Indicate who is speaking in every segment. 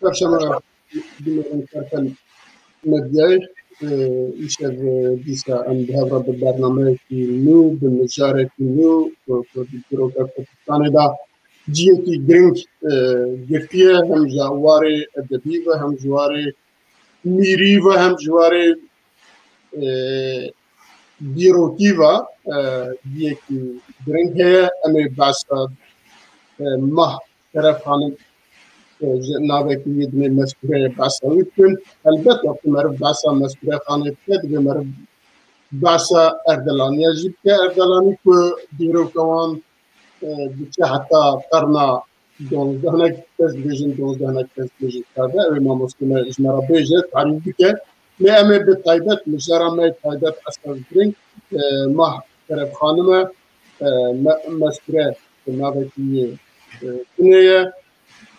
Speaker 1: Perşembe günü terken medyayı işte disa em hevra bir bernameyekî nû bi mijarekî nû ku di Dîroka Kurdistanê da ciyekî giring girtiye hem ji warê edebî ve hem ji warê mîrî ve hem ji warê dîrokî ve ciyekî giring heye em ê behsa mah Şerefxanî navekî wî dinê mezkûreyê behsa wî bikin. Elbette ku meriv behsa mezkûrexanê dike divê meriv behsa Erdelaniya jî bike. Erdelanî ku dîroka wan diçe heta qarna 12 kes dibêjin 12 kes dibêjin karde ew ê mamoste me ji me re bêje tarîf bike. Lê em ê bi taybet mijara me taybet esas giring mah Şerefxanî me mezkûre navekî wî dinê ye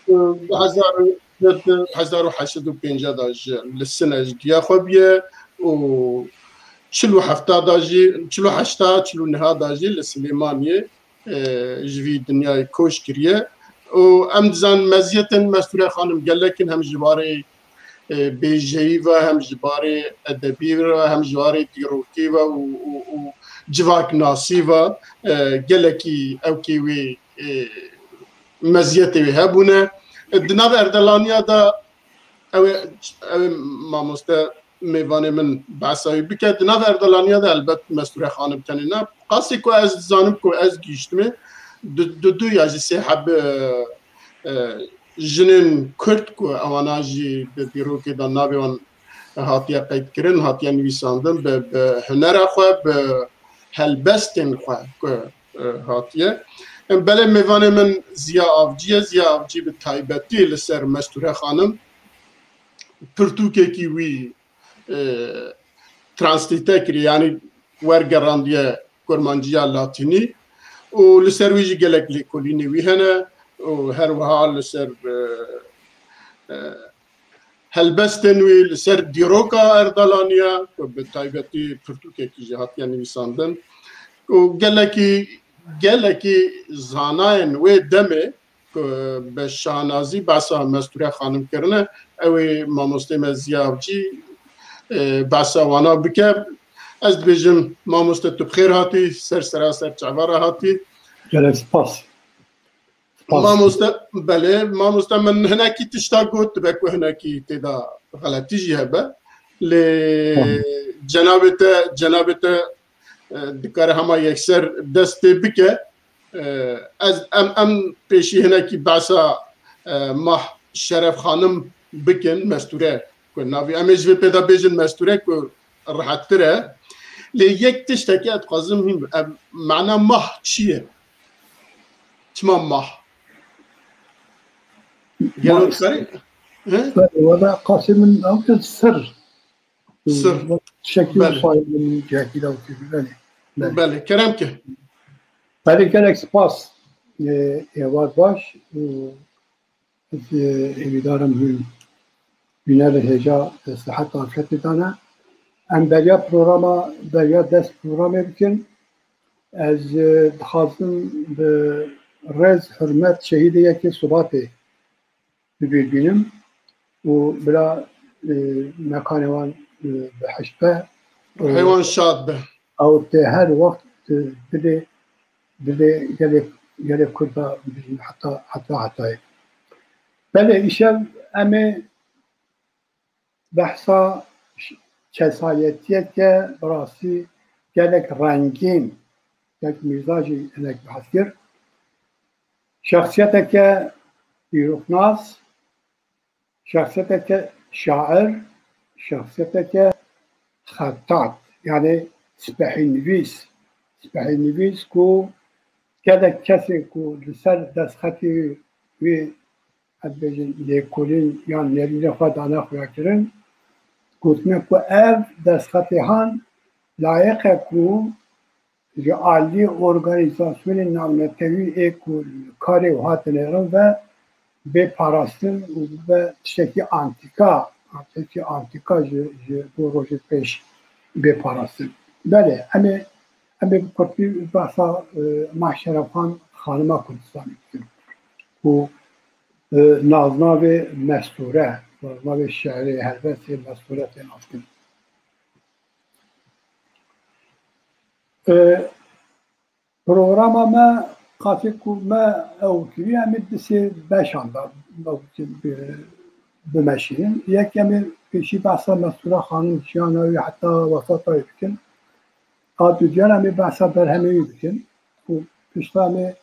Speaker 1: 1850 da ji li sine ji giya xwe bîye û 47 da jî 49 da jî li Silêmaniyê ji vî dinyayê koç kiriye û em dizanin meziyetên Mestûrexanîm gelekin hem ji barê bêjeyî ve hem ji barê edebî ve hem ji barê dîrokî ve û civaknasî ve gelekî ewkê wê meziyetê wê hebûne. Di nav Erdelaniya da ew mamoste mêvanê min behsa wî bike. Di nav Erdelaniya da elbet Mestûrexanî tenê ne. Qasî ku ez dizanim ku ez gîştime du ya jî sê heb jinên Kurd ku ewana jî di dîrokê da navê wan hatiye qeydkirin, hatiye nivîsandin bi hunera xwe, bi helbestên xwe ku hatiye. Belê mêvanê min Ziya Avcî ye. Ziya Avcî bi taybetî li ser Mestûrexanîm pirtûkekî wî translîte kiriye yanî wergerandiye kurmanciya latînî û li ser wî jî gelek lêkolînê wî hene û her wiha li ser helbestên wî li ser dîroka Erdelaniya ku bi taybetî pirtûkekî jî hatiye nivîsandin û gelekî zanayên wê demê ku bi şahnazî behsa Mestûrexanîm kirine ew ê mamostê me Ziya Avcî behsa wana bike. Ez dibêjim mamoste tu bixêr hatî seraser çavara hatî.
Speaker 2: Gelek spas.
Speaker 1: Mamoste belê mamoste min hinekî tişta got dibe ku hinekî têda xeletî jî hebe lê cenabê te dikare hema yekser destê bike. Em pêşî hinekî behsa mah Şerefxanîm bikin Mestûre ku navê em ê ji vê pêda bêjin Mestûre ku rihettir e. Lê yek tiştekî ez dixwazim mena mah çi ye? Çima mah? Gelo dikarî?
Speaker 2: Valla Qasîm'in avkı sır.
Speaker 1: Sır.
Speaker 2: Şekil failinin cehil avkı.
Speaker 1: Belê kerem ki.
Speaker 2: Belê gelek spas. Evar baş. Evidarım Hüner Heca Sıhhat Afiyetli dana. Em beriya programa, beriya dest programı bikin. Ez dixwazim bi rez hürmet şehîdiyekê Subatê bibînim û bila mekanê wan bihişbe
Speaker 1: Heywan şad be.
Speaker 2: ew tê her wext dilê gelek Kurda bijîn hetayê. Belê îşev em ê behsa kesayetiyeke birastî gelek rengîn gelek mîzacî hinek bihes kir. Şexsiyeteke dîroknas, şexsiyeteke şair, şexsiyeteke xettat yani spehî nivîs ku gelek kesê ku li ser destxetê wê ez bêjin lêkolîn yan nêrînê xwe dane xuya kirin gotine ku ev destxetê han layiq e ku ji aliyê organîzasyonên navnetewî ê ku karê û hatine êrin ve bê parastin û ve tiştekî antîka ji bo rojê pêş bê parastin. Belê em ê bi Kurdî behsa Mah Şerefxan Xanima Kurdistanê bikin ku نازناو مستوره نازناو شعری هلبسی مستوره تناسکن پروگرام ما قاطی کو ما او کلی همه دسته بشانده بمشین یک کمی پیشی بحثا مستوره خانم چیانوی حتی وسط های بکن آدو دیان همه بحثا برهمه بکن و پیشتا همه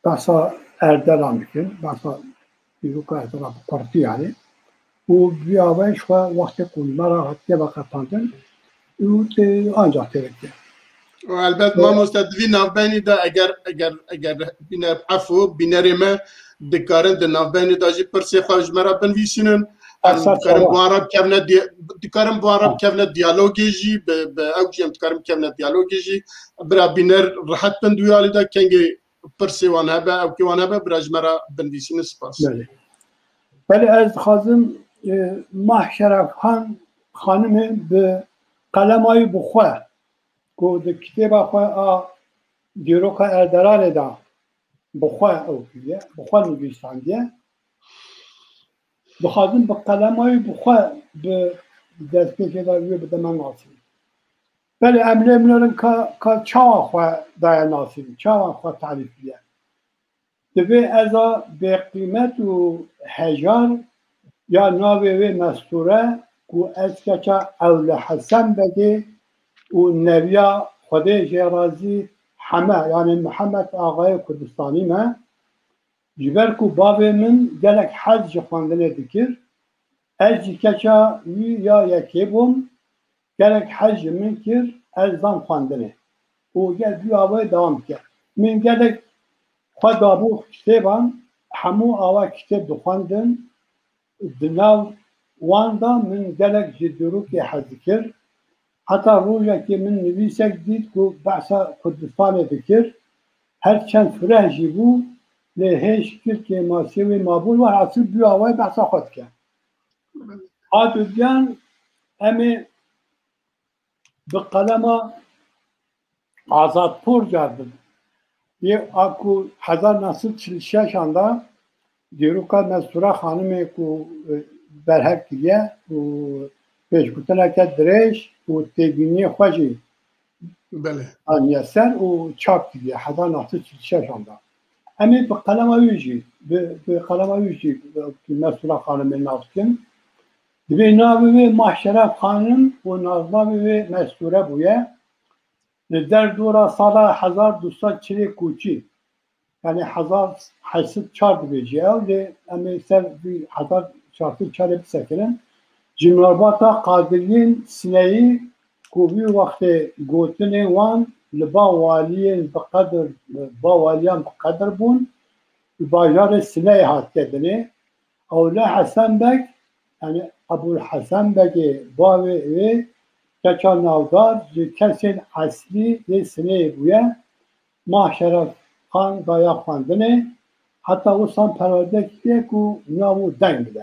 Speaker 2: بحثا اردلان بکن بحثا بیروک اردلان پارتی yani و بیاوش و وقت کنما را حتی وقتاندن و ancak tevekkül.
Speaker 1: البته ما مستدوی نافبینی دا اگر بینر عفو بینر ما دکارن د نافبینی دا جی پرسی خواهش مرا بنویسینن دکارن بو عرب کفنه دیالوگی جی به اوجیم دکارن کفنه دیالوگی جی برا بینر راحت بندویالی دا کنگی پرسی وانه با او کی وانه با براج مرا بنویسین سپاس.
Speaker 2: ولی از خازم محشرف خانم به قلمای بخواه که در کتاب خواه دیروک اردران دا بخواه او کلیه بخواه نویساندیه بخوادم به قلمای بخواه به دستگاه که داروی بده من ناسیم ولی امره منارن که چاوا خواه دای ناسیم چاوا خواه تعریفیه دوی ازا به قیمت و هجار یا ناوی و مستوره که از که اول حسن بگه و نبیا خدا جرازی همه یعنی محمد آقای کردستانی ما جبر کو باب من گلک حج خواندنه دکر از کچا وی یا یکی بوم گلک حج من کر از زن خواندنه و گل بی آوای دوام کرد من گلک خود آبو کتابان همو آوا کتاب دخواندن دناو واندا من گلک جدورو که حج کرد حتی روزی که من نویسک دید که بحثا کردستان دکر هرچند فرهجی بود لهش کرد که ماسیوی مابول و حاصل بیاوای بحثا خود کرد آدو دیان امی به قلم آزاد پور جاردن یه اکو 1946 anda دیروکا مستوره خانمی که برهک دیگه و پیشگوتنه که درش و تیگینی خوشی
Speaker 1: بله
Speaker 2: آنیه سر و چاپ دیگه 1946 anda امی به قلم آویجی به قلم آویجی که مسئول خانم نازکن دوی ناوی محشرف خانم و نازناوی مستوره بویه در دورا سال 1240 کوچی یعنی 1804 بیجیه و امی سر 1404 بسکرن جملاباتا قادرین سنهی کوبی وقت گوتن وان لبا والیان بقدر بون باجار سنه هات کردنه اولا حسن بک یعنی ابو الحسن بک باوی وی کچا ناودار کسی اصلی یه سنه بویه محشرف خان دایا خواندنه حتی او سان پراده که نامو دنگ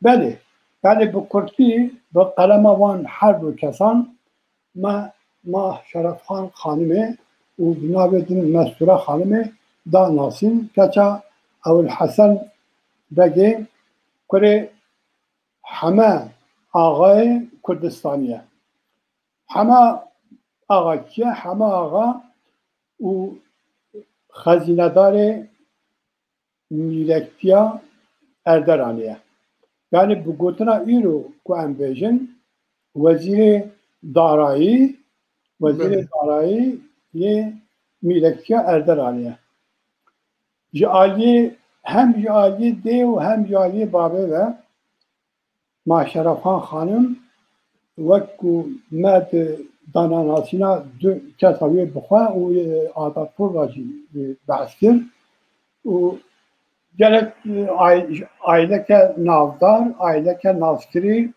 Speaker 2: بده بله به کرتی به قلم وان هر دو کسان ما شرف خان خانمه و بنابدن مستوره خانمه دا ناسین کچا اول حسن بگه کره همه آقای کردستانیه همه آقا کیه همه آقا و خزینه دار میلکتیا اردرانیه yani bu gotuna iru ku em bêjin wezîrê darayî yê Mîlektiya Erderanê ye. Ji aliyê hem ji aliyê dê û hem ji aliyê bavê ve Maşerefan xanim wek ku me di dananasîna du kesa wê bixwe û Adatpur ve jî behs kir û gerek aileke navdar, aileke navskirî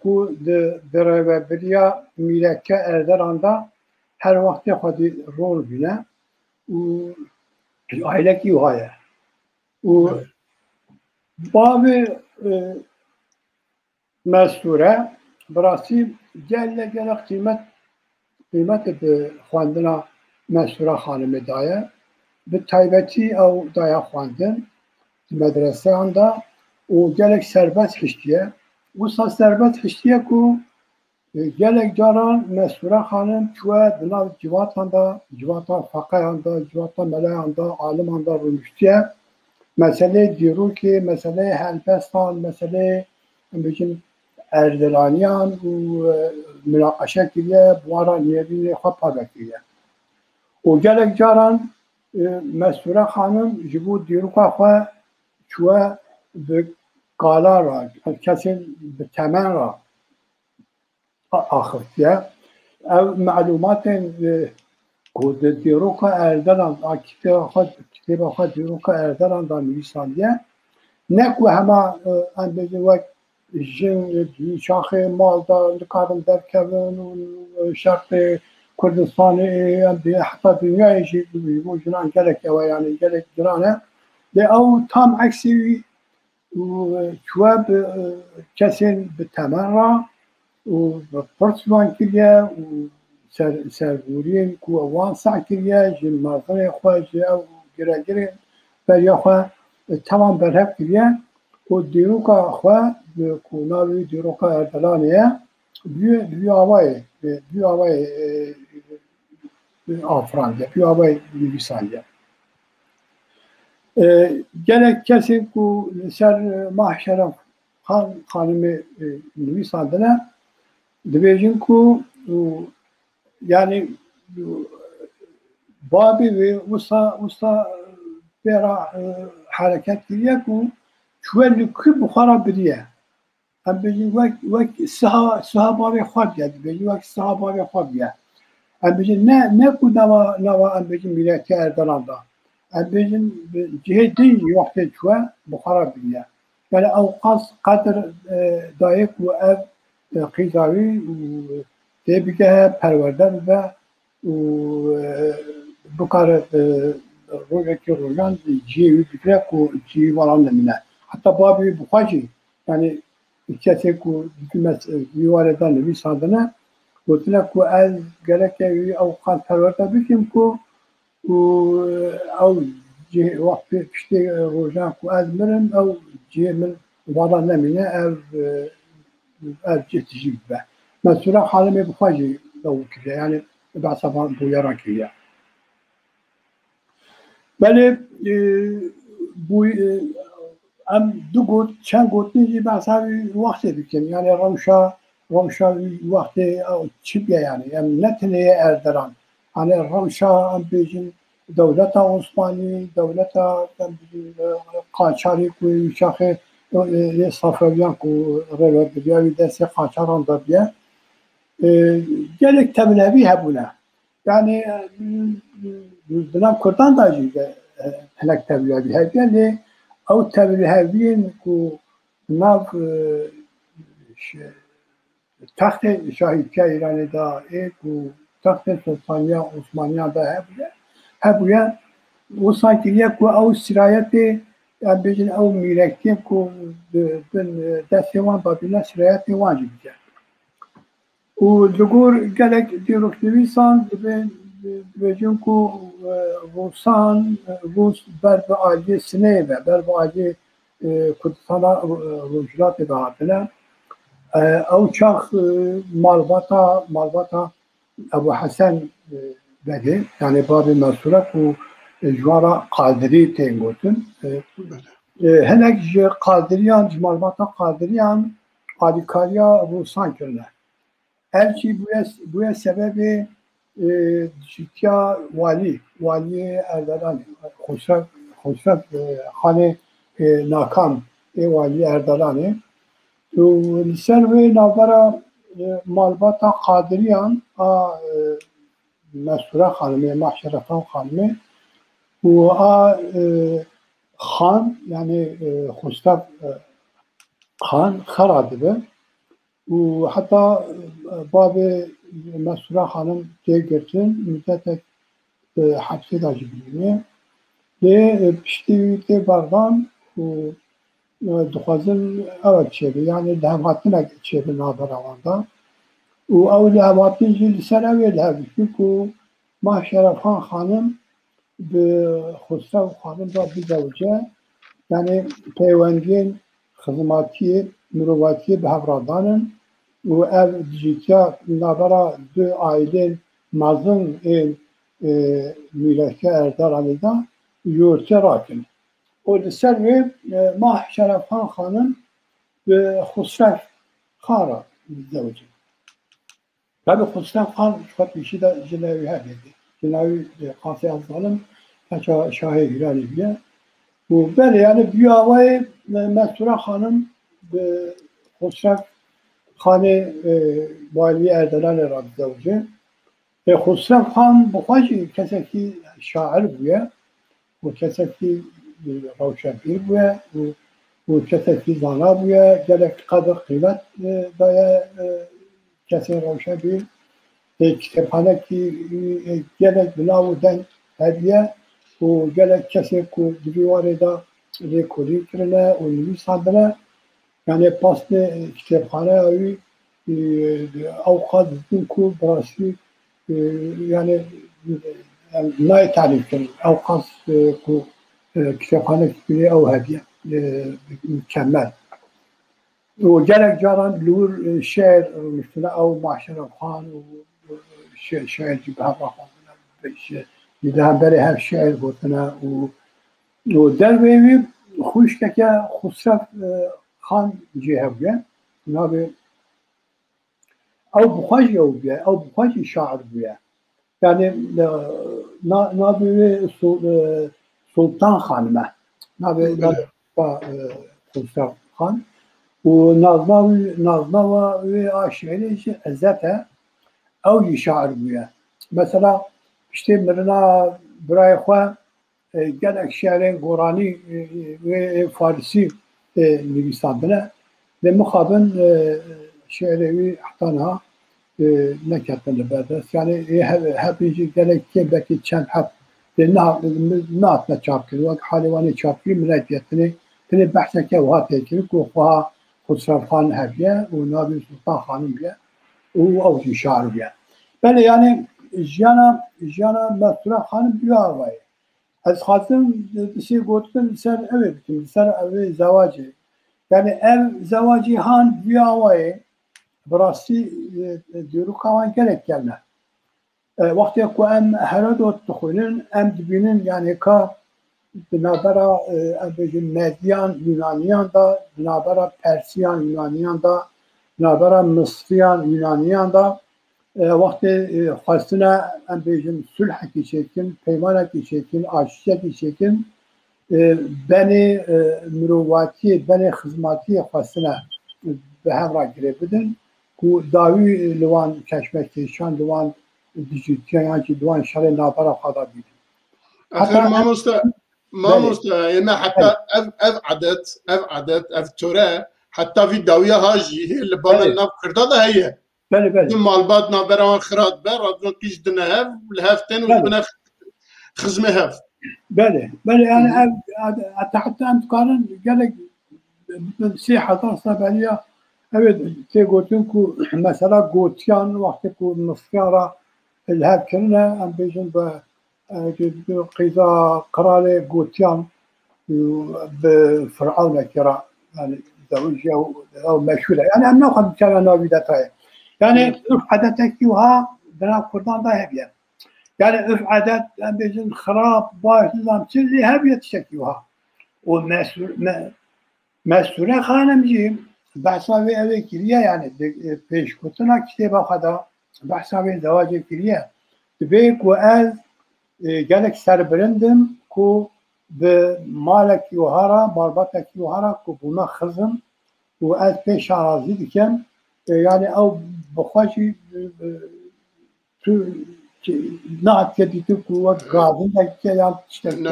Speaker 2: ku di rêveberiya Mîlektiya Erderan da her wextê xwedî rol bîne û ailekî wiha ye. û bavê Mestûre bi rastî gelek qîmetê bi xwendina Mestûre xanimê daye. به تایبەتی ئەو دایە خواندن medrese anda o gelek serbest hiştiye. Bu serbest hiştiye ku gelek caran Mesure Hanım çuğadınav civatanda, civata fakayanda, civata melayanda, alimanda rümüştiye. Mesele diyor ki, mesele helbestan, mesele bizim Erdelaniyan münakaşa kiriye, bu ara niyetini hapa bekliye. O gelek caran Mesure Hanım jibu diyor ki, çuğa به قالا را کسی به تمن را آخفتیه او معلومات کود دیروکا اردلان کتاب خود دیروکا اردلان دا نویسانیه نکو همه اندازه وقت جن شاخ مال دا نکارم در کبن و شرق کردستان حتی دنیای جیبو جنان گلک و یعنی گلک جنانه ده او tam aksi شواب كسر بالتمرة وبرسمان كليا وسرورين كوان ساع كليا جن مارغري خواجة أو جراجري بريا خوا تمام برهب كليا وديروكا خوا بكوناوي ديروكا أردلانية بيو هواي أفرانيا بيو هواي لبسانيا gelek kesin ku ser mahşere hanımı nüvisandına dibecin ku yani babi ve usta bera hareket diye ku şöyle ki bukhara biriye am bejin vak sahabe khad ya bejin vak sahabe khad ya am bejin ne ku nava am bejin milleti Erdoğan'da bizim cihedin yoktu çoğu Bukhara biliyor. Yani avkas kadar dayak ve ev kızavi tebike perverden ve Bukhara rojaki rojan cihevi bikre ku cihevi varan nemine. Hatta babi Bukhacı yani ikisi ku hükümet yuvarladan bir sandığına götüne ku ev gerekli avkas perverden bikim ku أو وقت كشتي روجان كو أزمرن أو جي من وضع نمينة أو جي تجيب به مثلا حالمي بخواجي لو كذا يعني بعد صفان بويران كذا بله بو أم دو قوت چند قوت نيجي بعد وقت بكم يعني روشا وقت أو تشبيه يعني نتني أردران hani Ramşa bizim devlet Osmanlı devlet Kaçari ku şahı Safavyan ku revediya ve dese Kaçaran da diye gerek tebliği hebuna yani dönem Kurdan da jide helak tebliği hebeli o tebliğin ku nav taht şahitçe İran'da da ku taht Sultaniye Osmaniye da hebuya o sanki ku o sirayeti yani bizim o mirekti ku destevan babine sirayeti vacibdir. O lugur gerek diyoruz insan bizim ku Rusan Rus berbe ailesine ve berbe aile Kudüs'e Rujlat edahatına o çağ Malbata Ebu Hasan dedi yani Babi Mesura ku jwara Kadiri tengotun henek Kadiriyan Malbata Kadiriyan Alikariya Rusan kirne elçi bu sebebi ciddiya vali Erdoğan Hoşaf hani nakam vali Erdoğan'ı lisan ve navara Malbata Kadiriyan Mesura Hanım'ı Mahşere Hanım'ı bu Han yani Hoşaf Han Kharadıbı hatta Babi Mesura Hanım gelirken müddet hapse dacibini ve piştiği bardan duhazın evet çebi yani lehvatına çebi naberavanda o lehvatın cilisene verdi çünkü Mahşeref Hanım ve Hüsrev Hanım da bir zavcı yani peyvendiyên xizmatiyê mirovatiyê bi hev radanin û ev dijîtiya navbera du ailên mezin ên Mîleşke Erderanê da yurtçe rakin. û li ser wê Mah Şerefxan xanin bi Xusrev xan re zewicî. Tabii Xusrev xan şukat wîşî de ji navê hebe dî. Ji navê Qasî Zalim peça Şahê Gîranê bûye. û belê yani büyü avayê Mesture xanin bi Xusrev xanê Valiyê Erdelanê re zewicî. Xusrev xan bi xwe jî kesekî şair bûye û kesekî rewşenbîr bûye û kesekî zana bûye, gelek qedir qîmet daye kesên rewşenbîr. Kitêbxanekî gelek bi nav û deng hediye û gelek kesên ku di vî warê de lêkolîn kirine û nivîsan bine. Yani pasnê kitêbxaneya wî ew qas din ku bi rastî yani nayê tarîf kirin. Ew qas ku kitêbxanekî bîne ew hediye mükemmel. û gelek caran li wir şeir rûniştine ew Mah Şerefxan û şeir jî bi hev xwendine. Li hemberî hev şeir gotine û dervê wî xwîşkeke Xusrev xan jî hebûye. Navê ew bi xwe jî ew bûye, ew bi xwe jî şair bûye. Yani navê wê Sultan Xan me. Navê Xusrev Xan. û naznava wê a şeirê jî Ezzet e. Ew jî şair bûye. Mesela piştê mirina birayê xwe gelek şeirên goranî wê Farsî nivîsandine lê mixabin şeirê wî heta niha neketin li ber dest. Yani hevî jî gelek kêbekî çend hev nehatine çapkirin. Wek halê wanê çapkirî min nedîye tenê behseke wiha tê kirin ku xweha Xusrev Xan hebiye û navê Sultan Xanîn bûye û ew jî şair bûye. Belê yani jiyana Mesture Xanîn büyü avayê. Ez xwazim tiştê gotin li ser evê bikim, li ser evê zewacê. Yani ev zewacî han büyü avayê bi rastî dîroka wan gelek germ e. Wextê ku em Herodot dixwînin em dibînin yani ka bi navbera em bêjin Medyan Yûnaniyan da, bi navbera Persiyan Yûnaniyan da, bi navbera Misriyan Yûnaniyan da wextê xwestine em bêjin sulhekî çêkin, peymanekî çêkin, aşîşekî çêkin, benê mirovatiyê, benê xizmatiyê xwestine bi hev re girê bidin ku dawî li wan keşmekeşan, li wan dijîtiyan yan jî li wan şerê navbera xwe de bînin.
Speaker 1: Afer mamosta yeme heta ev adet ev töre heta vî dawiya ha jî li bana nav kirda da heye.
Speaker 2: Belê.
Speaker 1: Malbat navbera wan xirat be radyon kîj dine hev li hev tên û bine xizmê hev.
Speaker 2: Belê yani ev heta em dikarin gelek sê hezar sal beniya evet tê gotin ku mesela gotiyan wextê ku Misriyan re li hev kirine em bêjin bi qîza qiralê gotiyan bi Firavnekî re yani zewîciya ew meşhûr e. Yani em naxwazim çawa navî detayê. Yani ürf adetekî wiha di nav Kurdan da hebe. Yani ürf adet em bêjin xirab baş nizam çi lê hebe tiştekî wiha. û Mesture Xanim jî behsa wê evê kiriye yani pêşgotina kitêba xwe de behsa wê zewacê kiriye. Divê ku ez gelek serbirindim ku bi malekî wiha re malbatekî wiha re ku bûme xizim û ez pêş razî dikim yani ew bi xwe jî tu nehatiye dîtin ku wek gazindekî yan tiştekî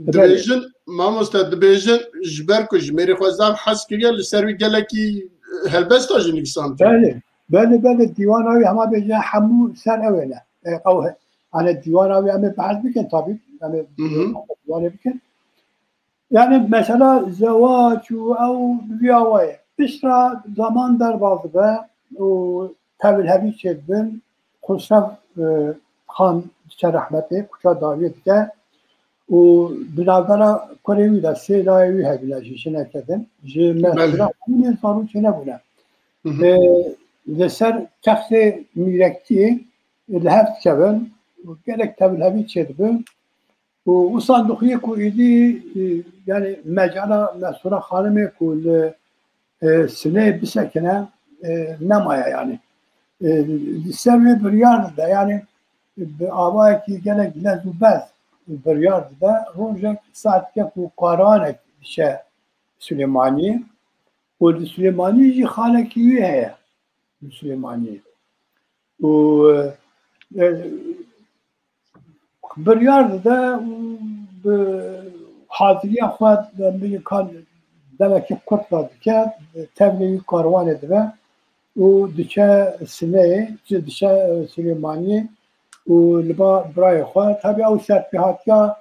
Speaker 1: dibêjin mamoste dibêjin ji ber ku ji mêrî xwe zav hes kiriye li ser wî gelekî helbesta jî nivîsand.
Speaker 2: Belê dîwana wî hema bêje hemû ser ew ne. Ew hani dîwana wî em ê behs bikin tabii. Em ê dîwanê bikin. Yani mesela zewac û ew bi vî awayê piştra zaman derbas dibe û tevil hevî çêdibin Xusrev Xan diçe rehmetê kuça dawiyê dike و بنابرا کوریوی دا سه لایوی هبیلا جیشنه کدن جی مسئولا همین زارو چه نبونه لسر تخت میرکتی الهفت کبن و گرک تبل هبی چه دبن و صندوقیه کو ایدی yani mecala mesura hanımı ku sene bisekine nemaya yani serve bir yardı yani avay ki gene lezubez bir yardı rojek saatke ku qaranek şey Süleymaniye o Süleymaniye ji haleki heye Süleymaniye o bir yardı حاضری خود میکن دلکی کرد که تبلیغ کاروان داره و دیگه سنه دیگه سلیمانی و لبا برای خود تبی او سرپیهات یا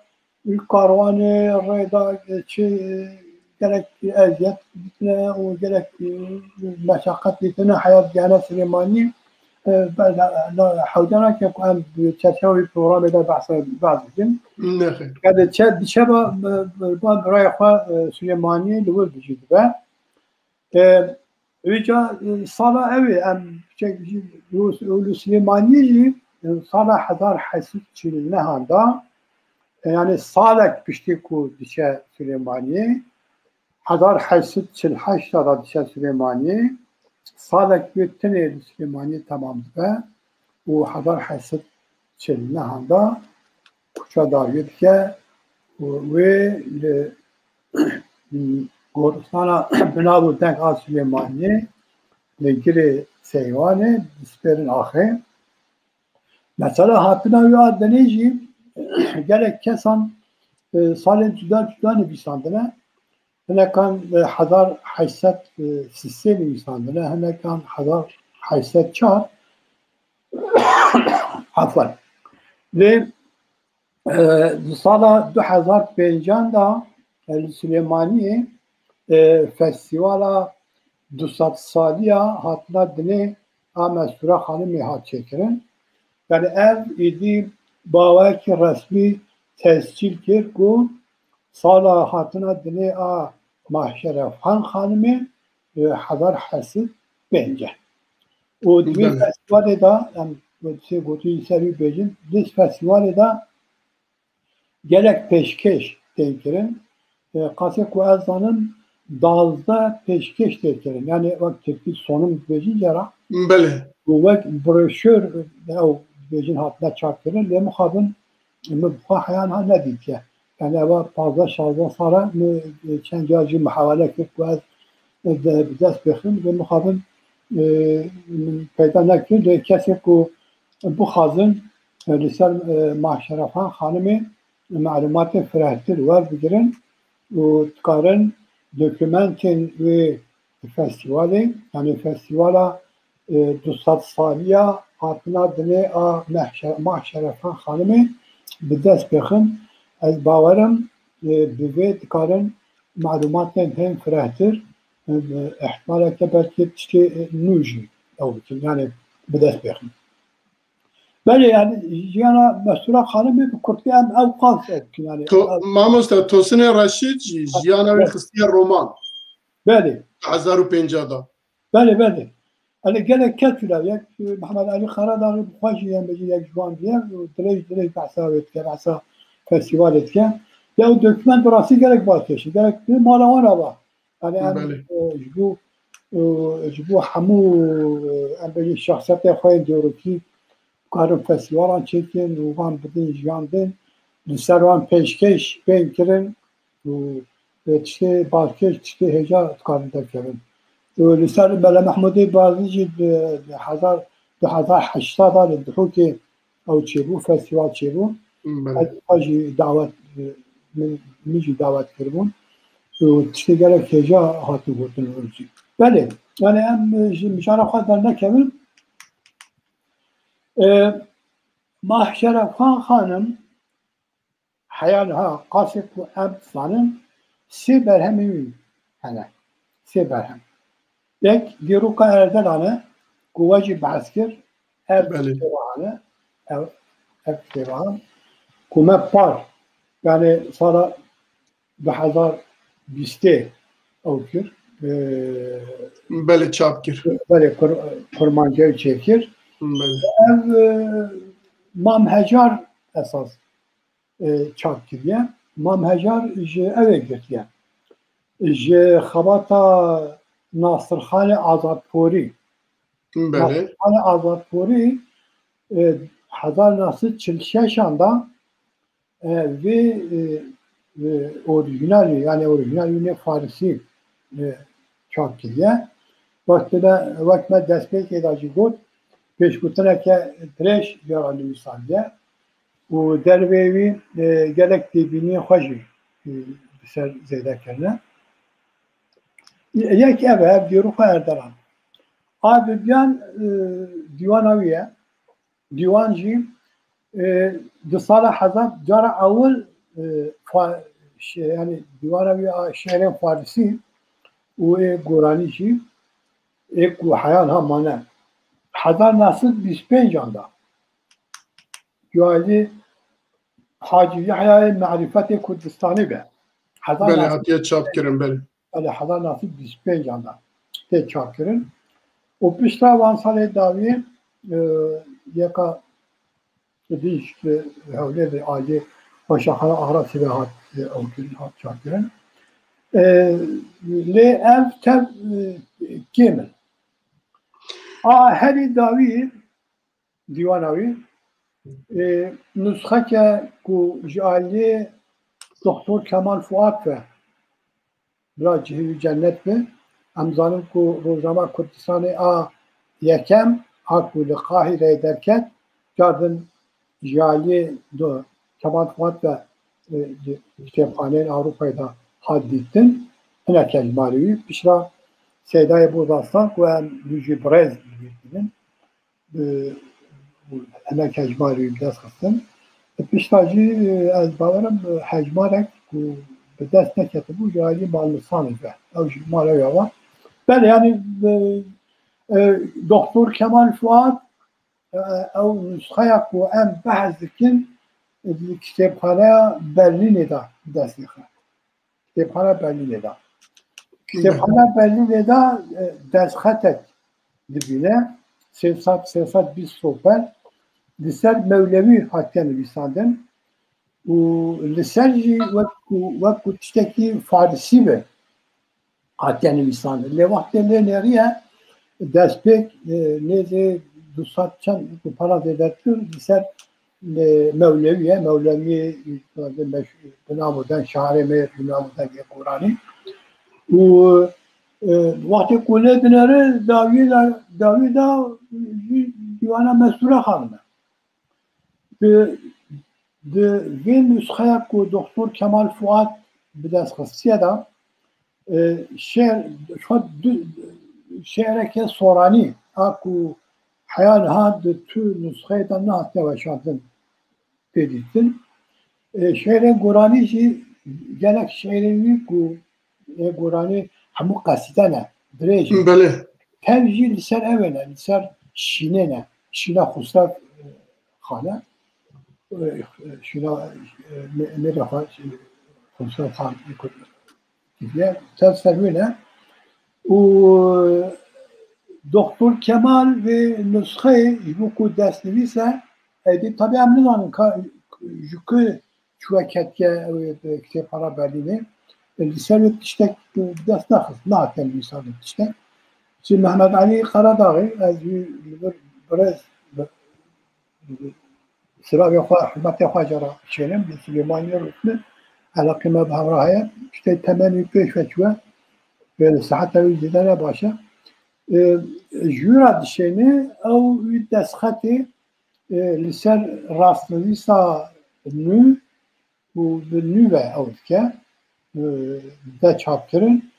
Speaker 2: کاروان ریدا چه گرک ازیت بیتنه و گرک مشاقت بیتنه حیات جانه سلیمانی حودنا که هم چشاوی پروگرام ده بعض بودیم که چه با برای خواه سلیمانی لول بجید و اویجا سالا اوی هم اولو سلیمانی جی سالا 1840 هنده yani salak pişti ku dişe Süleymaniye 1848 da dişe Süleymaniye salak bütüne Süleymaniye tamamdı ve 1840 handa kuşa davet ke ve Goristana binavu denk az Süleymaniye legiri seyvane disperin ahir mesela hatına ve addeneci gerek kesan salin cüda nivîsandine hene kan 1833 nivîsandine hene kan 1804 afwan ve sala 2005 da Süleymaniye festivala 200 saliya hatına dine Mesura Hanım'ı hat çekirin yani ev idi باوکی رسمی تسجیل کرد که سال هاتنا دنی محشر فن خانمی 1805 و دیگه فستیوال دا سه گوتی سری بیجین دیس فستیوال دا gelek peşkeş denkirin kasek ku azanın dağızda peşkeş denkirin yani vakti sonun bejin yara
Speaker 1: bele
Speaker 2: bu vak broşür o bejin hatla çarptırın ve muhabın mübhayan ha ne diyecek yani eva fazla şazda sonra çencacı muhavale kırk ve dest bekhin ve muhabın peyda nekir de kesik ku bu hazın liser mahşerafan hanımı malumatı firahtir var bigirin و تکارن دکومنتین و فستیوالی yani festivala 200 saliya hatına dine mahşerefan hanımı bir dest bekhin az bavarım bive tikarin malumatın hem firahtir ihtimala ki belki işte nuji yani bir dest bekhin بله yani jiyana Mesura Hanım'ı bu kurtlu hem avkaz etkin yani.
Speaker 1: Mamosta Tosine Raşid jiyana ve Hristiyan roman.
Speaker 2: Bale.
Speaker 1: 1050'da.
Speaker 2: Bale. Ali gene ketüler ya Muhammed Ali Karadağ'ı bu faciyen beci ya juan diye direkt bahsa etken bahsa festival etken ya o doküment orası gerek bahseşi gerek bir malavan ama yani bu hamu beci şahsiyete koyun diyor ki karın festivalan çekin, uvan bidin jandın, liservan peşkeş benkirin, işte balkeş işte heca karın derkerin. Liser Bela Mahmudi bazıcı 2080 da lidhu ki او çebu festival çebu. Hacı davet nici davet kırmın. İşte gerek heca hatı gotun ölçü. Bale, yani hem müşarafat ne kemin Mahşerefan Hanım hayalha kasık bu emsanın se berhemi hani se berhem. Dek giruka erdelanı kuvacı baskir ev sevahanı ev sevahan kume par Yani sonra 2020 ew kir.
Speaker 1: Belê çap kir.
Speaker 2: Böyle kurmancayı çekir.
Speaker 1: Belê.
Speaker 2: Ev mamhecar esas çap kiriye. Mamhecar ji eve girtiye. Ji xebata Nasırxanê Azadporî.
Speaker 1: Belê.
Speaker 2: Nasırxanê Azadporî 1946 da ve orijinali yani orijinali Farsi çap kiriye. Vakme despêkê da jî got pêşgotineke dirêj ya Nivîsandiye û dervê wî gelek têbîniyên xwe jî bi ser zêde kirine. Yek ev e dîrûxa Erdelan. A bibiyan dîwana wî ye. Dîwan jî di sala hezar cara ewil yani dîwana wî a şerên Farsî û goranî jî êk û heyan ha mane. 1925 da Cihazî Hacı Yahya'yê Marifetê Kurdistanê be.
Speaker 1: Belê hatiye çap kirin belê.
Speaker 2: 1925 da tê çap kirin. û pişta wan salê dawî yeka dijî hewlê de acê Paşaxana Axrasî ve hat ew kirin hat çap kirin. Lê ev tev kêm in. A herî dawî dîwana wî nusxeke ku ji aliyê Doktor Kemal Fuat ve bila cihî cennet be em zanin ku Rojnama Kurdistanê a yekem a ku li Qahîreyê derket cardin ji aliyê Kemal Fuat ve kitêbxaneyên Avrupayê da hat dîtin hinek ecmalî wî pişra Seydayê Bordastan ku em jî birêz dibînin hinek ecmalî wî bi dest xistin. Pişta jî ez bawerim hecmarek ku bi dest neketibû ji aliyê Malmisanê ve ew jî mala wê wa. Belê yani Doktor Kemal Fuat ew nusxeya ku em behez dikin li kitêbxaneya Berlînê da bi dest dixe. Kitêbxaneya Berlînê da. Kitêbxaneya Berlînê da destxetek dibîne 320 soper li ser Mevlevî hatiye nivîsandin û li ser jî wekku tiştekî Farsî be hatiye nivîsandin. Lê wextê lê nêriye destpêk nêzê 200 çend parazê derkir li ser Mevlevî ye. Mevlevî bi navûden şairê me bi navûden Goranî û wextê ku lê dinêre dawî da dîwana Mesrûre Xanım e. Di vê nusxeya ku Doktor Kemal Fuat bi dest xistiye da şêreke soranî a ku heya niha di tu nusxeyê de nehatiye weşandin pê dîtin. Şêrên goranî jî gelek şêrên wî ku goranî hemû qesîde ne dirêj e.
Speaker 1: Belê.
Speaker 2: Tev jî li ser ev ne li ser şînê ne. Şîna Xusrev Xane Şîna nêrê xwe Xusrev Xan diye tev ser wê ne û Doktor Kemal ve nusxeyê ji bo ku destnivîs e tabi em nizanin ji ku çûveketiye kitêbxana Berlînê li ser wê tiştek dest nexist nehatiye nivîsandin tiştek. Ji Mehmed Alî Qaradağî ez jî li vir birêz siravê xwe hurmetê xwe cara çêrim li Silêmaniyê rûtin eleqê me bi hemra heye tiştê temenî pêş veçûye li siheta wî zêde ne baş e. Ji wî re dişêne ew wî destxetê li ser rastnivîsa nû û bi nû ve ew dike de çapkirin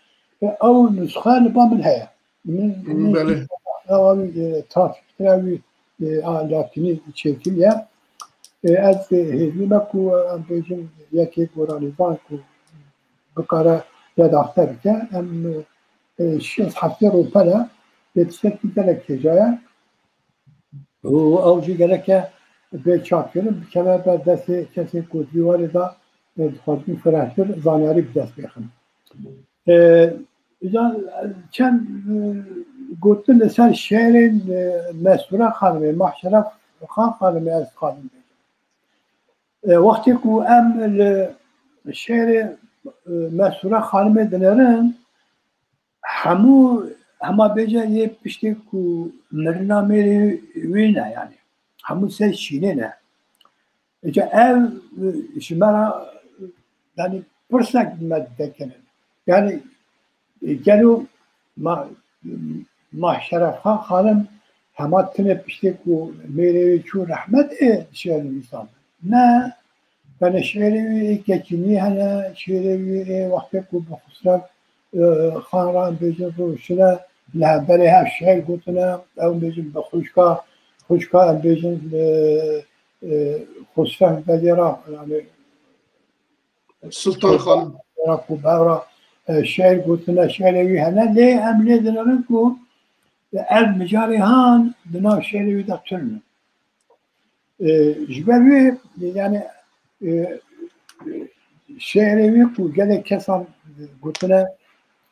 Speaker 2: ew nusxe li ba min heye.
Speaker 1: Belê.
Speaker 2: Ew trafikira wî latînî çêkiliye. Ez hêvîme ku em bêjin yekê goranîvan ku bikare redaxte bike em 6 heftê rûpele lê tiştekî gelek hêja û ew jî geleke bê çapkirin bikeve ber destê kesê ku dîwarê da دخوازم فراتر زانیاری بدست بخم چند گوتن لسر شعر مسئوله خانمه محشره خانمه از خانمه وقتی که ام شعر مسئوله خانمه دنرن همه بیجه یه پشتی که مرنا میری وینه یعنی همون سر شینه نه اجا ev şmara yani pırsak meddekene yani gelu mahşere hanım hamatine işte ku mere şu rahmet şerif insan ne ben şerif keçini hala şerif vakti ku bu husrak خانran bejin şuna la bere her şey gutuna ev bejin خوشka bejin خصوصا بديرا يعني
Speaker 1: سلطان خان
Speaker 2: راكو بارا الشعر قلت لنا شعري هنا ليه ام ليه دنا نقول المجاري هان دنا شعري دكتورنا جبري يعني شعري يقول قال كسر قلت لنا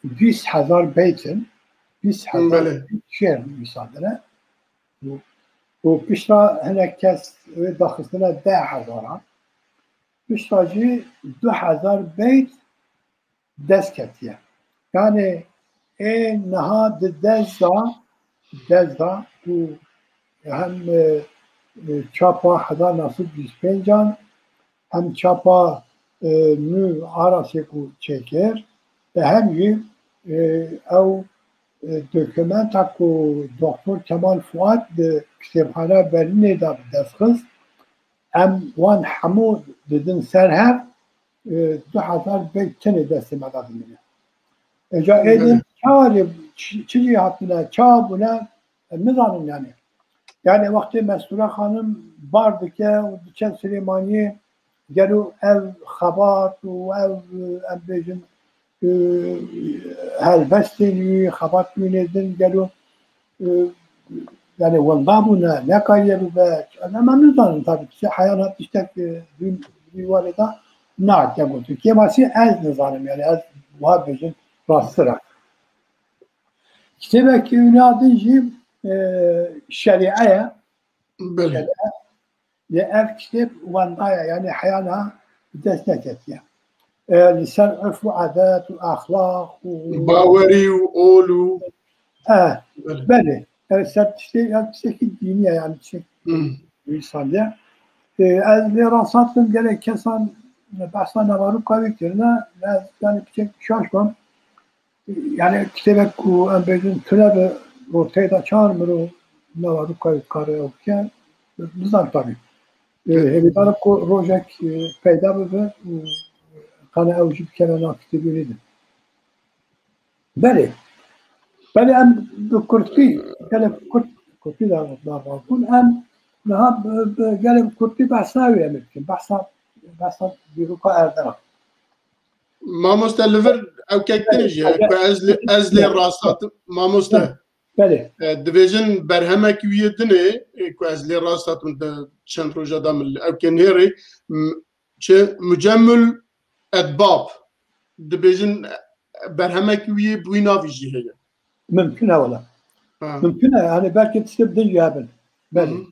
Speaker 2: 20,000 بيتن 20,000 شعر يصادنا وبشرى هنا كاس داخلنا 10,000 بشرى 2,000 بيت دسكتيا يعني نها دزا وهم çapa حدا nasıl 25 can hem çapa nü arası ku çeker hem yü ev dokümenta ku Doktor Kemal Fuat de kitapxana Berlin'e de destxist em wan hemû didin ser hev 2,000 beyt tenê destê me da dimîne. Eca êdin çarê çi hatine ça bûne em nizanin yani. Yani wextê Mestura Xanım bar dike û diçe Silêmaniyê gelo ev xebat û ev em bêjin helbestên wî xebat wînê din gelo yani wenda bûne nekariye bibe em nizanin tabii ki heyan hat tiştek wî warê da nahatiye gotin kêmasî ez nizanim yani ez wiha bêjin rastira. Kitêbekî wîna din jî şerî'a ye li ev kitêb wenda ye yani heyana dest neketiye. Li ser urf û adet û axlaq û
Speaker 1: bawerî û ol û
Speaker 2: belê ser tiştekî dînî ye yani wîsaliye. Ez lê rasatim gelek kesan behsa nevarûka wî kirine ez yani piçek şaşmam. Yani kitêbek ku em bêjin tune bi roteyê da çar mirov nevarûka wî dikare ew bike bizan tabii. Hêvîdarim ku rojek peyda bibe û qane ew jî bikeve nav kitêbînê de. Belê em bi Kurtî gelek Kurtî da bûn em niha gelek Kurtî behsa wê em dikin behsa dîroka erdera.
Speaker 1: Mamoste li vir ew kektinê jî ku ez lê rastatim mamoste dibêjin berhemekî wî dinê ku ez lê rastatim çend roja da min ew kenêrê çi mücemmül edbab dibêjin berhemekî wî bi wî navî jî heye.
Speaker 2: Mümkün e wala. Mümkün e yani belki tiştê din jî hebin. Belê.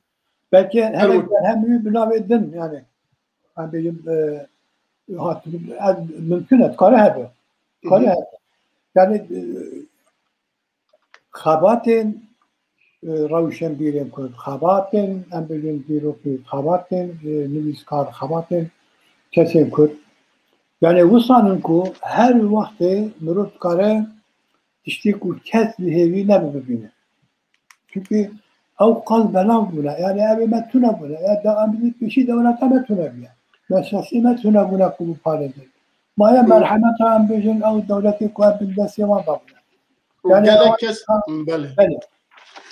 Speaker 2: Belki herek berhem wî bi navê din yani. Em bêjin mümkün e dikare hebe. Dikare hebe. Yani xebatên rewşenbîrên Kurd, xebatên em bêjin dîrokî, xebatên nivîskar, xebatên kesên Kurd. Yani wîsanin ku her wextê mirov dikare tiştî ku kes li hêvî nebibîne. Çünkü ew qal belav bûne. Yani ev me tune bûne. Ya da em bîjin pêşî dewleta me tune bûye. Meşasî me tune bûne ku parêzê. Maya merhemeta em bêjin ew dewletê ku ev bin destê wan da bûne.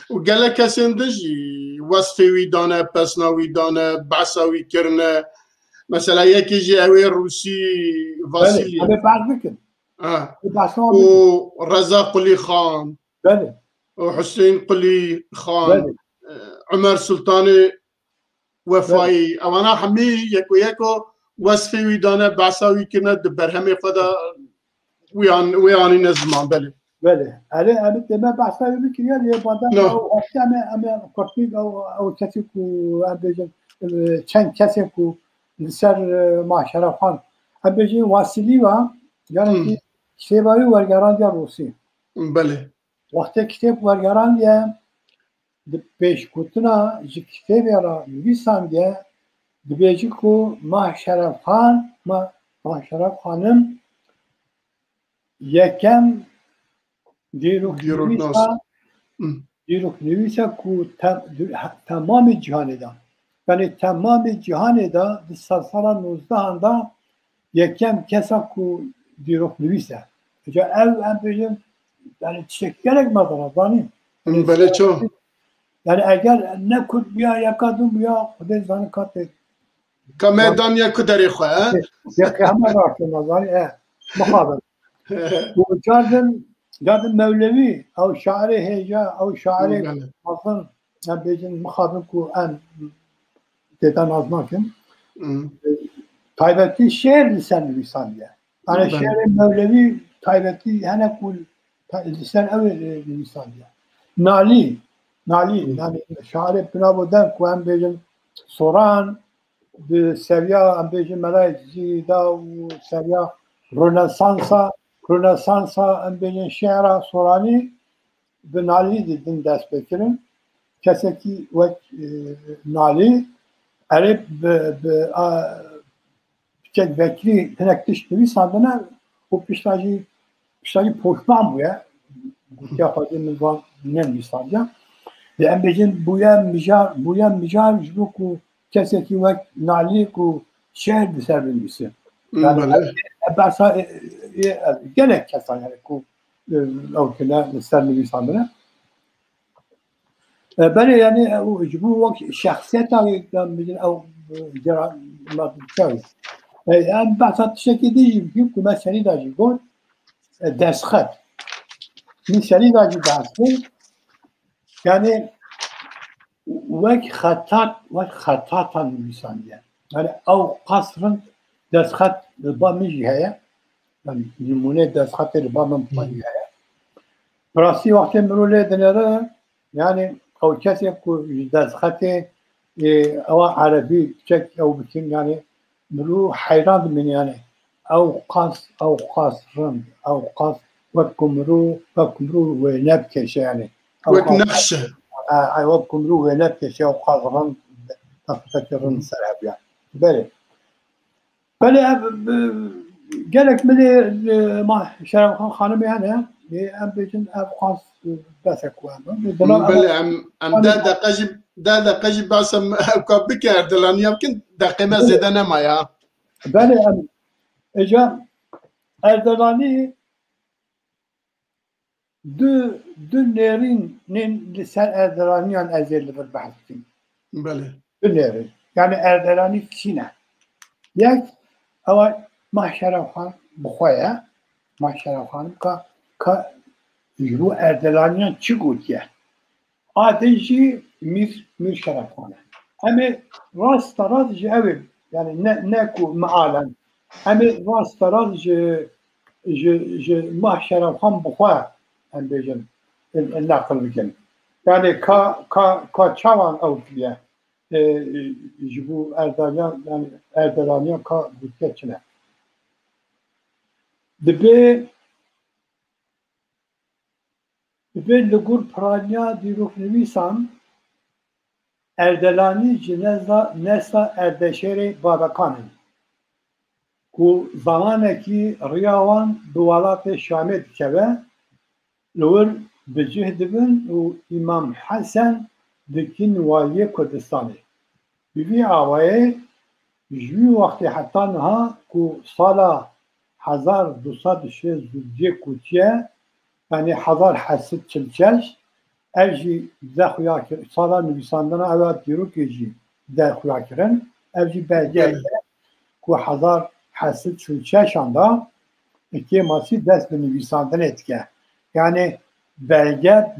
Speaker 1: û gelek kesên din jî westê wî dane, pesna wî dane, behsa wî kirine. Mesela yekê jî ew ê Rûsî Vasilî û Reza Qulî Xan û Hüseyin Qulî Xan, Ömer Sultanê Wefayî, evana hemî yek û yek وصفه وی دانه بحثا وی کنه د برهمه خدا ویانی نزمان بله
Speaker 2: بله أنا ما بحثها يمكن يعني بعدين أو أنا كرتيب أو كتيكو أبيجي كان كتيكو لسر معشرة خان أبيجي واسيلي و يعني كي كتابي ورجعان يا روسي
Speaker 1: بله
Speaker 2: وقت كتاب ورجعان يا دبيش كتنا جي كتاب يرا نبيسان يا دبيجي كو معشرة خانم يكم دیروک نویسا کو تمام جهان دا یعنی تمام جهان دا در سال 19 دا یکم کسا کو دیروک نویسا اجا هم بجیم یعنی چکرک مدارم دانی
Speaker 1: بله چون
Speaker 2: یعنی اگر نکود بیا یکادون بیا خودی زنی کاته
Speaker 1: که میدان یک داری خواه
Speaker 2: یکی همه راشت مداری مخابر و جاردن مولوی او شاعر هجا او شاعر مصر هم بیجن مخابر کو ان دیدن آزماکن تایبتی شعر لسان نویسان دیه yani şehre Mevlevi taybeti hene kul lisan ev lisan diye. Nali yani şair pinavo den ku em bejim soran bi seviya em bejim melezi da seviya Rönesansa em bejim şehra sorani bi nali didin dest bekirin. Keseki vek nali erip bi çek vekili tenektiş gibi sandığına o piştacı poşman bu ya. Gutya fazla var nem bir sandığına. Ve embecin buya mijar jibu ku keseki vek nali ku şehir biserbindisi. Yani ebasa gene kesan yani ku avkına isterli bir sandığına. Ben yani bu vak şahsiyet ağırlıktan bizim av cerahat yani بعد شكل دي يمكن مثلا دا يقول دسخت مثلا دا يبحثون يعني وك خطات الإنسان يعني أو قصر دسخت البامجي هي يعني يمونه دسخت البامجي هي براسي وقت مرولة دنيا يعني أو كسي دسخت أو عربي تشك أو بكين يعني ملو حيران من يعني أو قصرن أو قص وكمرو ونبكش يعني
Speaker 1: ونفسه
Speaker 2: وكمرو ونبكش أو قصرن تفكرن سراب يعني بله قالك ملي ما شرف خانم يعني أم بيجن أبقاص بس أكوان
Speaker 1: بله أم دا قجب باسم كابك أردلان يمكن دقيمة زيدنا ما يا
Speaker 2: بله أم إجا أردلاني دو نيرين لسان أردلانيان أزيل بالبحث كين
Speaker 1: بله
Speaker 2: دو نيرين يعني أردلاني كينا يك أو ما شرف خان بخويا ما شرف خان ka bu Erdelaniyan çıkıyor ya. Ateşi mir şerefane. Ama rast ev yani ne ku maalen. Ama rast je mahşerefan buha hem bejim nakıl bikin. Yani ka çavan avtiye. Bu Erdalaniyan yani Erdelaniyan ka bütçene. به لگور پرانیا دیروک نویسان اردلانی جنزا نسا اردشهر بابکانن کو زمانه کی ریاوان دوالات شامد کبه لور بجهد بن و امام حسن دکین والی کردستانی بیوی آوائه جوی وقتی حتی نها کو سالا 1200 کوتیه yani 1840 evji zahya sala nüvisandana evet diyor ki zahya kiren evji belge ku 1840 anda iki masi dest nüvisandana etke yani belge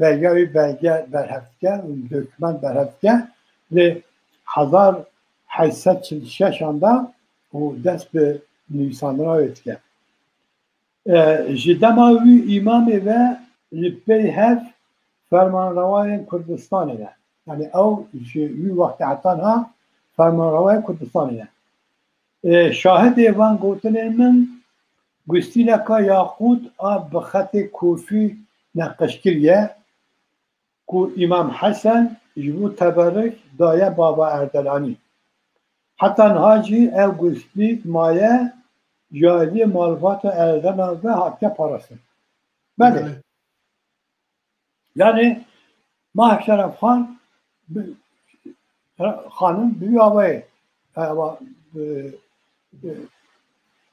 Speaker 2: berhefke doküman berhefke ve 1840 anda و دست به نویساندنا ویدکه جدماوی امام و لپی هف فرمانروای کردستانی نه یعنی او جوی وقت عطانها فرمانروای کردستانی نه شاهد ایوان گوتن من گستی لکا یاقوت آب بخط کوفی نقش کریه کو امام حسن جبو تبرک دایه بابا اردلانی حتی نهاجی او گستی مایه جالی مالبات اردلان و حتی پارسن بله yani Mahşeref Han Han'ın büyük ağabey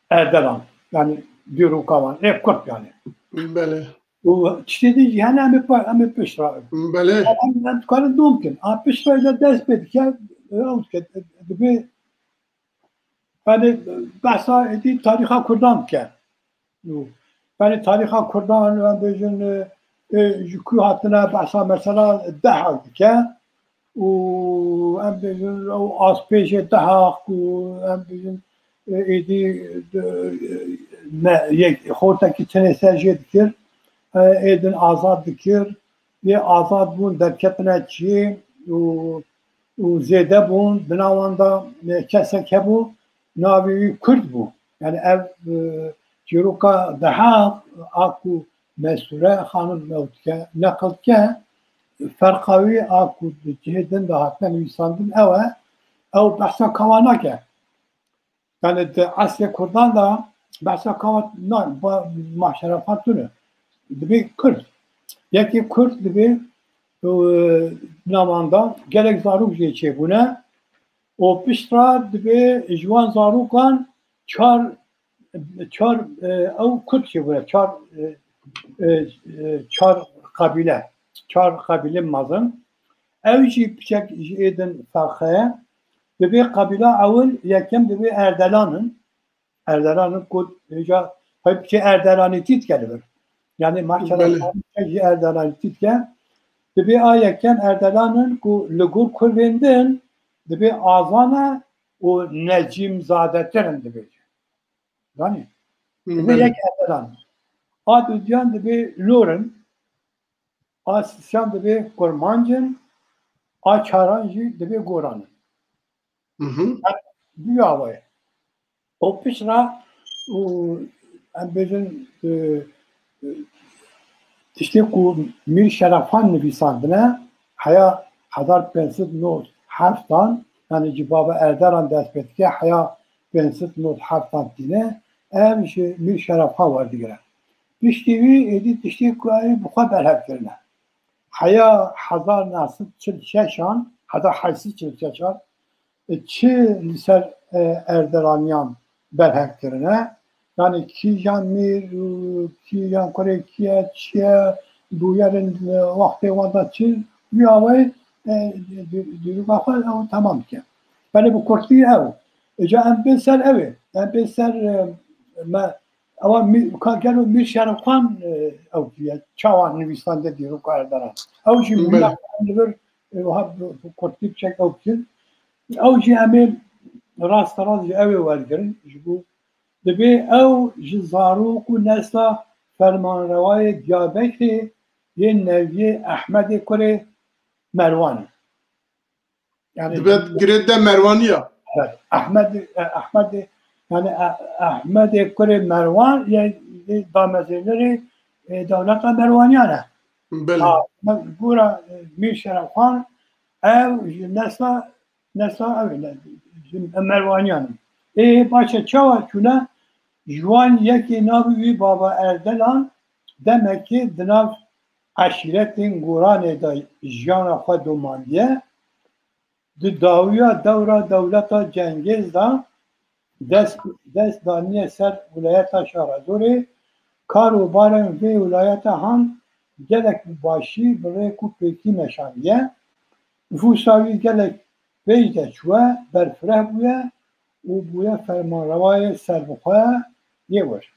Speaker 2: Erdoğan yani diyorum kavan hep Kürt yani.
Speaker 1: Bele.
Speaker 2: O işte değil yani hem pişra.
Speaker 1: Bele.
Speaker 2: Hem kanı mümkün. A pişra ile ders bedik ya gibi yani bahsa edi tariha Kurdan ki. Yani tariha Kurdan ve bejin جكو هاتنا بحثا مثلا دهق كا و ام بيجن او اسبيش دهق و ام بيجن ايدي ما خورتا كي تنساجي دكر ايدن آزاد دكر يا آزاد بون دركتنا چي و زيده بون بناواندا كسك بو ناوي كرد بو يعني اف جروكا دهق اكو مسئوله خانم موتکه نقل که فرقاوی آکو جهدن ده حتما نویساندن او بحثا کوانا که yani asli Kurdan da bəhsə kavat ba mahşərəfat tünü dibi Kürt yeki Kürt dibi namanda gerek zaruk jeçe buna o piştra dibi jwan zarukan çar o Kürt şey buna çar kabile mazın evci pişek edin fakaya dibi kabile avul yakem dibi Erdelan'ın kod ja hep ki Erdelan'ı tit gelir yani mahşerəfat Erdelan'ı tit gel dibi ayakken Erdelan'ın ku lugur kurvendin dibi azana o Necim Zadetlerin dibi yani dibi yak Erdelan Adüdyan dibi Loren Asisyan dibi Kurmancın Açaranji dibi Goran'ın büyük havaya o pişra bejin işte ku Mir Şerafan nivîsandine haya Hazar Pensit Not Harftan yani cibaba Erderan dest betke haya Pensit Not Harftan dine ev Mir Şerafan var digere Piştivi edit işte kuayı bu kadar hep görüne. Haya hazar nasıl çılçeşan, hada haysi çılçeşan, çi liser Erdelanyan berhek görüne. Yani kijan mir, kijan korekiye, çiye, bu yerin vakti vada çi, bir avay diyor bakar o tamam ki. Beni bu korktuğu ev. Ece embeser evi, embeser ama gel o Mir Şerafan avcıya çavan Nivistan'da diyor Erdoğan. Avcı milletler bu kortip çek avcı. Avcı hemen rast evi vardır. Bu dibi ev jizaruk nesla fermanrevay Diyarbakır yen nevi Ahmed Kure Mervan. Yani
Speaker 1: dibi Grede Mervaniya.
Speaker 2: Evet, Ahmed yani Ahmed Kure Mervan yani damezeleri devleta Mervaniyane.
Speaker 1: Bele.
Speaker 2: Bura Mir Şerafan ev nesla ev Mervaniyane. Başa çava küne Juan yeki nabi baba Erdelan demek ki dınav aşiretin Guran'e da jana xadumandiye dawiya devra devleta Cengiz da dest daniye ser vilayeta Şarazori karobarın ve vilayeta han gelek başı bire ku peki meşaniye nüfusavi gelek beyde çuve berfreh buye u buye fermanrevaya serbukhaya yever.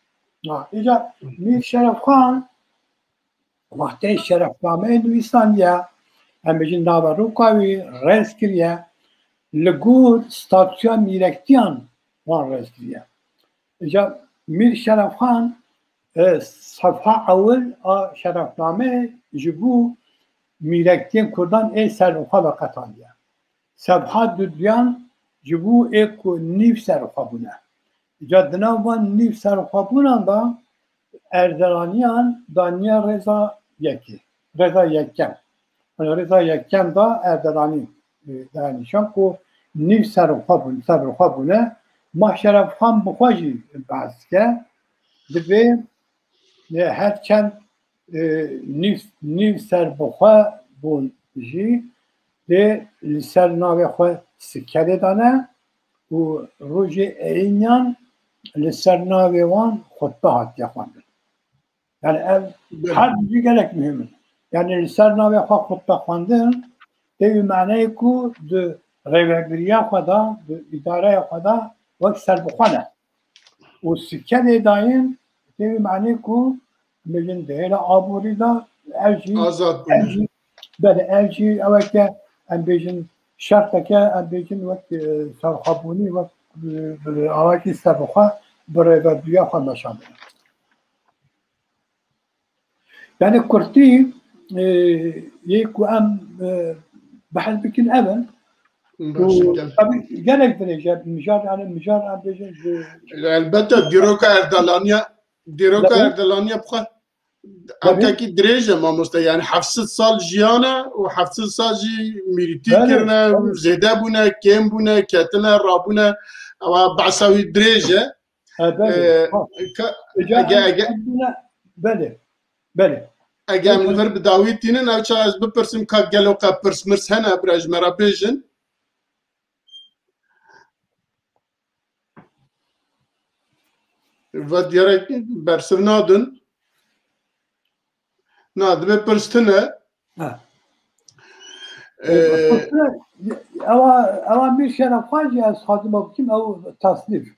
Speaker 2: İca Mir Şerafan vakti Şerafname Hindistan'ya hem bejin nava Rukavi res kiriye li gor statüya Mirektiyan وان رزقیه جا میر شرف خان صفحه اول شرفنامه جبو میرکتین کردان ای سرخوا و قطانیه صفحه دویان جبو ای که نیف سرخوا بونه جا دنوان نیف سرخوا بونن دا اردلانیان دانیا رضا یکی رضا یکم رضا یکم دا اردلانی دانیشان که نیف سرخوا بونه ما شرف خان بخواجی بحث که دوی هرچند نیو سر بخوا بون جی ده لسر ناوی خوا سکره دانه و روژ اینیان لسر ناوی وان خطبه هاتیه خواندن یعنی هر دیگه گلک مهمه یعنی لسر ناوی خوا خطبه خواندن ده معنی که ده غیبگریه خوا دا ده اداره خوا دا وقت سر بخوانه و سکره داین ده معنی که میگن دهیل آبوری دا الجی بله الجی اوه که ام بیجن شرطه که ام بیجن وقت سرخابونی وقت اوه که سرخواه برای وردویا خواه نشانده یعنی کرتی یکو ام بحث بکن اول گلک درجه مجار ام بیجن
Speaker 1: البته دیروکا اردلانیا بخواه امکاکی دریجه ما مسته یعنی 700 سال جیانه و 700 سال جی میریتی کرنه زیده بونه کم بونه کتنه رابونه و بعصاوی دریجه
Speaker 2: بله
Speaker 1: اگه امنور بداوی تینن او چه از بپرسیم که گلو که پرس مرس هنه براج مرا بیجن و دیاره برسر نادن نه دبی پرستنه
Speaker 2: اوا میشه خواهی از خاتمه بکیم او تصنیف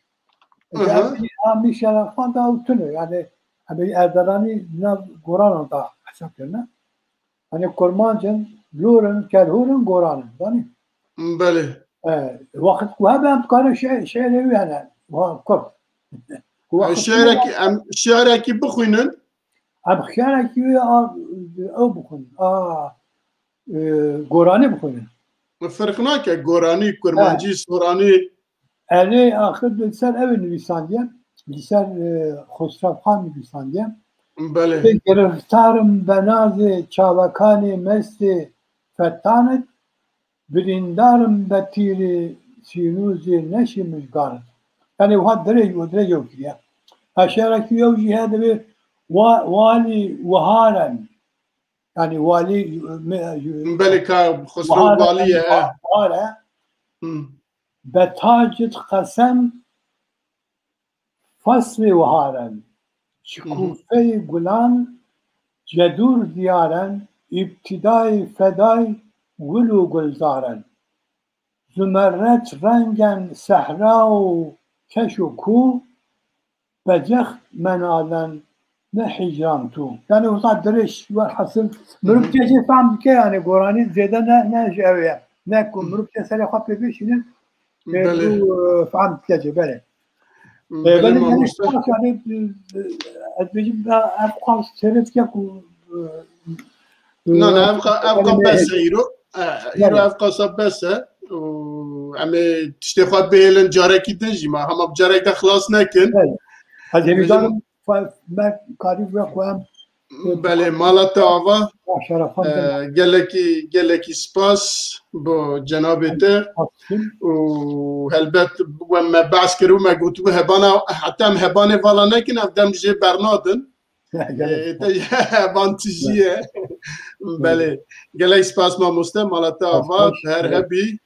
Speaker 2: اوا میشه خواهی او تونه یعنی همه اردلانی گوران دا حساب کرنه یعنی کرمانجن لورن کرهورن گورانن دانی
Speaker 1: بله
Speaker 2: وقت که هم کار شعر هنه کرد
Speaker 1: شعرکی بخوینن
Speaker 2: ام شعرکی او بخون گورانی بخونن
Speaker 1: فرق ناکه گورانی کرمانجی سورانی
Speaker 2: الی آخر لسر او نویساندیم لسر خسرو خان نویساندیم
Speaker 1: بله
Speaker 2: گرفتارم به ناز چاوکان مست فتانت بریندارم به تیر سینوز نشی مجگارت یعنی وها درج وكذا أشارك يوجي هذا والي وهارا يعني والي
Speaker 1: ملكة خسرو والية
Speaker 2: وهارا بتاجة قسم فصل وهارا شكوفي غلان جدور ديارا ابتداي فداي گلو گلزارن زمرت رنگن صحرا و کش و کو بجخ منالن نه حجران تو یعنی وقت درش والحصل مروب تيجي فهم كي يعني قراني زيادة نه جاوية ناكو مروب تسالي خاطر بيشين فهم تيجي بله بله يعني بيجي أبقى سيرت كيكو
Speaker 1: لا أبقى بس يرو أبقى صب بس وعم تشتي خاط بيلن جاركي تجي ما هم بجارك خلاص نكن
Speaker 2: هذا بيدار ما قريب وقام
Speaker 1: بله مالات آوا گلکی سپاس با جنابته و هلبت و ما بحث کرو ما گوتو هبانا حتی هم هبانه والا نکن افدم جه برنادن هبان تجیه بله گلکی سپاس ما مسته مالات آوا هر هبی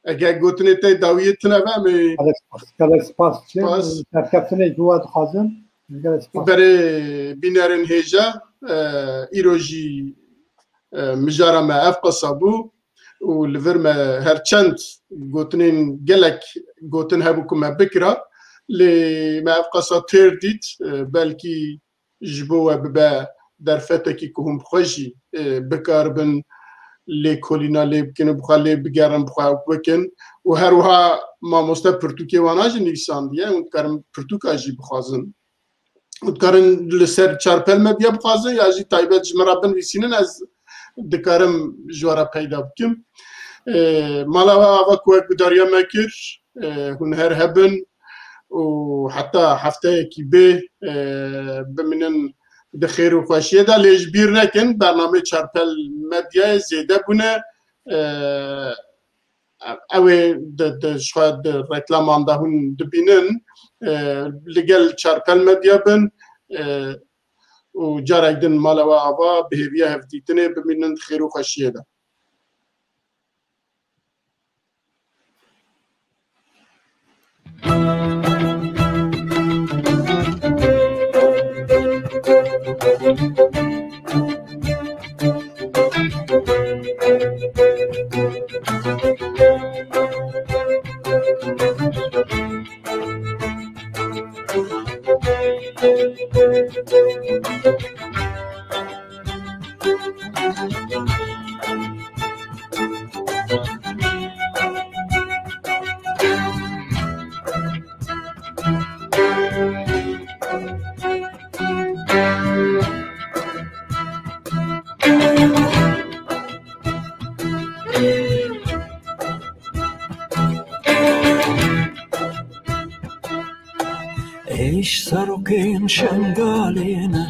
Speaker 1: اگر گوتنی تی داویت نوه
Speaker 2: گلکی سپاس ترکفتنه جواد خازم
Speaker 1: برای بینرن هیجا ایروژی مجارا ما افقصا بو و لفر ما هرچند گوتنین گلک گوتن هبو کما بکرا لی ما افقصا تیر دید بلکی جبو و ببا در فتکی که هم خوشی بکار بن لی کولینا لی بکنه بخوا لی بگرن بخوا بکن و هر وها ما مسته پرتوکی واناج نیسان دیه اون کارم پرتوکاجی بخوازن اون کارن لسر چارپل مبیا بخوازن یا جی تایبت جمرابن ویسینن از دکارم جوارا پیدا بکم مالا آوا کوک بداریا مکر هون هر هبن و حتی هفته کی به بمنن دخیر و خوشیه دا لیج بیر نکن برنامه چارپل مدیا زیده بونه اوه شاید رکلام آنده هون دبینن لگل چارپل مدیا بن و جارک دن مالا و آوا بهویه هفتیتنه بمینن خیر و خوشیه دا
Speaker 3: ایش سرکین شنگالینه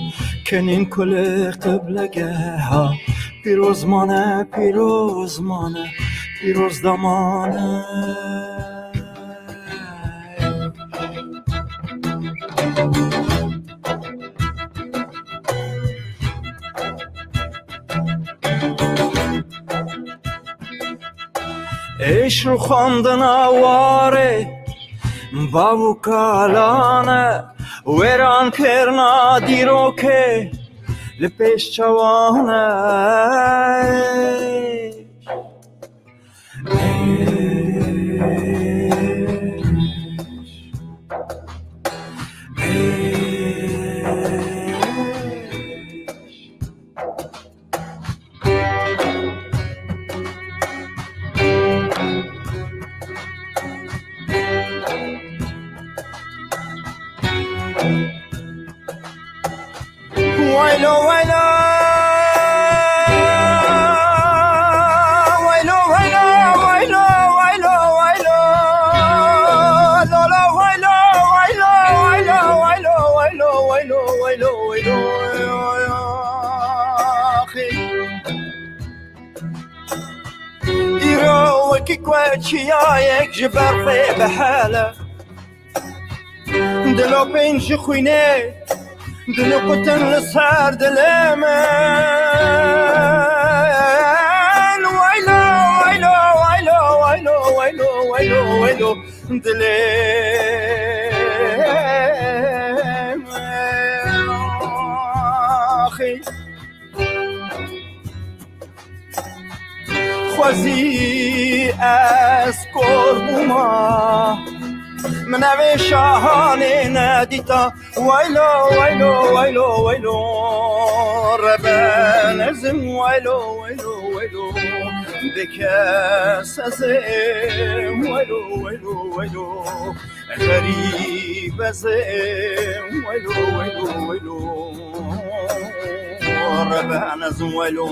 Speaker 3: کنین کل قبلگه ها پیروز مانه پیروز دمانه ایش رو خواندن آواره باو کالانه ویران کرنا دیرو که لپیش چوانه چیایک جبر فی بحاله دلو بینش خوینه دلو قطن لسر دلمن ویلو ویلو ویلو ویلو ویلو ویلو ویلو دلم آخی خوزی از قربوما من اوه شاهانه ندیتا ویلو ویلو ویلو ویلو ربن ازم ویلو ویلو ویلو بکس ازم ویلو ویلو ویلو غریب ازم ویلو ویلو ویلو ربن ازم ویلو